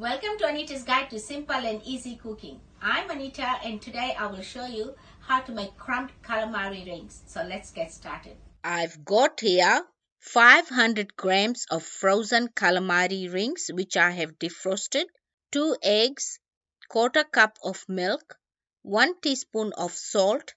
Welcome to Anita's Guide to Simple and Easy Cooking. I'm Anita and today I will show you how to make crumbed calamari rings. So let's get started. I've got here 500 grams of frozen calamari rings which I have defrosted, 2 eggs, quarter cup of milk, 1 teaspoon of salt,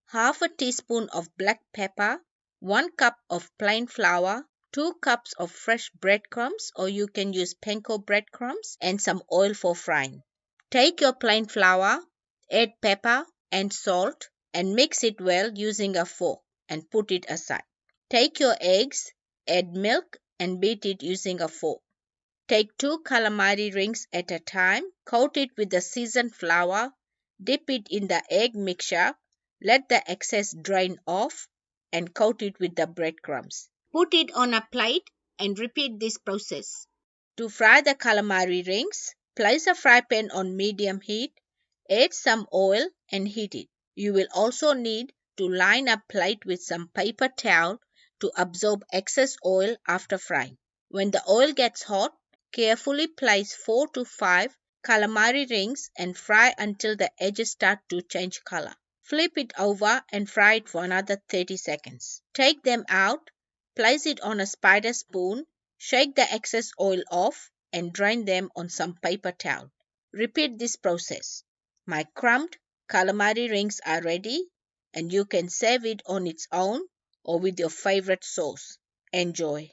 half a teaspoon of black pepper, 1 cup of plain flour, 2 cups of fresh breadcrumbs, or you can use Panko breadcrumbs, and some oil for frying. Take your plain flour, add pepper and salt and mix it well using a fork and put it aside. Take your eggs, add milk and beat it using a fork. Take 2 calamari rings at a time, coat it with the seasoned flour, dip it in the egg mixture, let the excess drain off and coat it with the breadcrumbs. Put it on a plate and repeat this process. To fry the calamari rings, place a fry pan on medium heat, add some oil and heat it. You will also need to line a plate with some paper towel to absorb excess oil after frying. When the oil gets hot, carefully place 4 to 5 calamari rings and fry until the edges start to change color. Flip it over and fry it for another 30 seconds. Take them out. Place it on a spider spoon, shake the excess oil off and drain them on some paper towel. Repeat this process. My crumbed calamari rings are ready and you can serve it on its own or with your favorite sauce. Enjoy.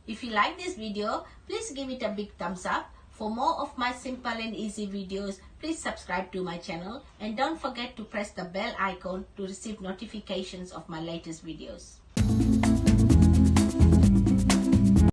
If you like this video, please give it a big thumbs up. For more of my simple and easy videos, please subscribe to my channel and don't forget to press the bell icon to receive notifications of my latest videos.